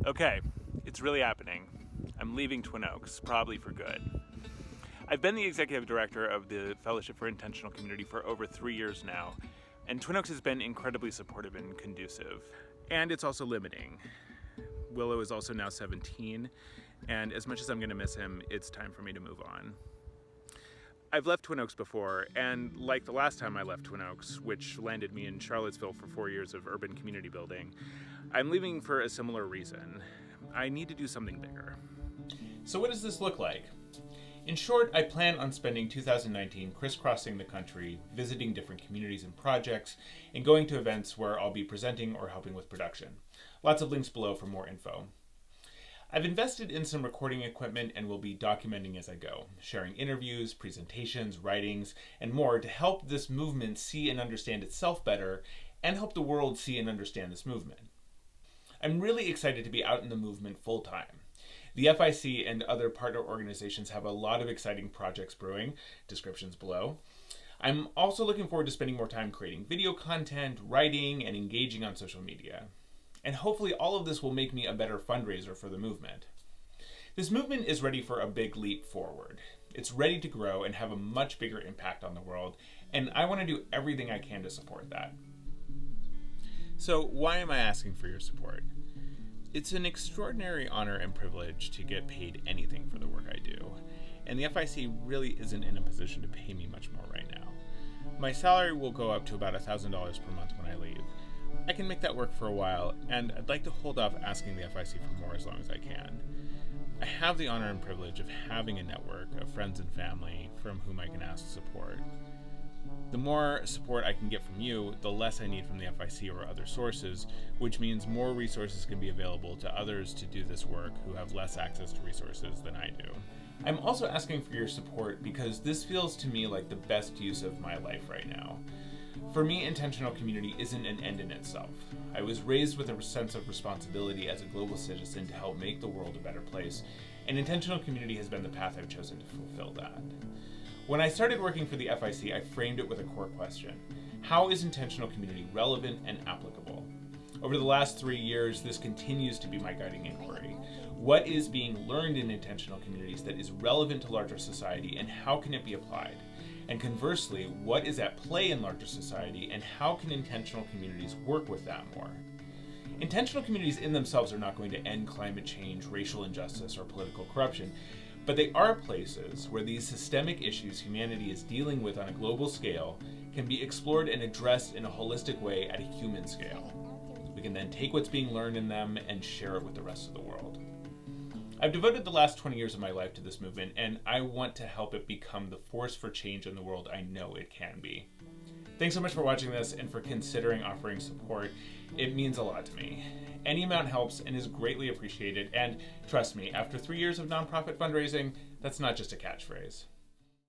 Okay, it's really happening. I'm leaving Twin Oaks, probably for good. I've been the executive director of the Fellowship for Intentional Community for over 3 years now, and Twin Oaks has been incredibly supportive and conducive. And it's also limiting. Willow is also now 17, and as much as I'm going to miss him, it's time for me to move on. I've left Twin Oaks before, and like the last time I left Twin Oaks, which landed me in Charlottesville for 4 years of urban community building, I'm leaving for a similar reason. I need to do something bigger. So what does this look like? In short, I plan on spending 2019 crisscrossing the country, visiting different communities and projects, and going to events where I'll be presenting or helping with production. Lots of links below for more info. I've invested in some recording equipment and will be documenting as I go, sharing interviews, presentations, writings, and more to help this movement see and understand itself better and help the world see and understand this movement. I'm really excited to be out in the movement full time. The FIC and other partner organizations have a lot of exciting projects brewing, descriptions below. I'm also looking forward to spending more time creating video content, writing, and engaging on social media. And hopefully all of this will make me a better fundraiser for the movement. This movement is ready for a big leap forward. It's ready to grow and have a much bigger impact on the world, and I want to do everything I can to support that. So why am I asking for your support? It's an extraordinary honor and privilege to get paid anything for the work I do, and the FIC really isn't in a position to pay me much more right now. My salary will go up to about $1,000 per month when I leave. I can make that work for a while, and I'd like to hold off asking the FIC for more as long as I can. I have the honor and privilege of having a network of friends and family from whom I can ask support. The more support I can get from you, the less I need from the FIC or other sources, which means more resources can be available to others to do this work who have less access to resources than I do. I'm also asking for your support because this feels to me like the best use of my life right now. For me, intentional community isn't an end in itself. I was raised with a sense of responsibility as a global citizen to help make the world a better place, and intentional community has been the path I've chosen to fulfill that. When I started working for the FIC, I framed it with a core question. How is intentional community relevant and applicable? Over the last 3 years, this continues to be my guiding inquiry. What is being learned in intentional communities that is relevant to larger society, and how can it be applied? And conversely, what is at play in larger society, and how can intentional communities work with that more? Intentional communities in themselves are not going to end climate change, racial injustice, or political corruption, but they are places where these systemic issues humanity is dealing with on a global scale can be explored and addressed in a holistic way at a human scale. We can then take what's being learned in them and share it with the rest of the world. I've devoted the last 20 years of my life to this movement, and I want to help it become the force for change in the world I know it can be. Thanks so much for watching this and for considering offering support. It means a lot to me. Any amount helps and is greatly appreciated, and trust me, after 3 years of nonprofit fundraising, that's not just a catchphrase.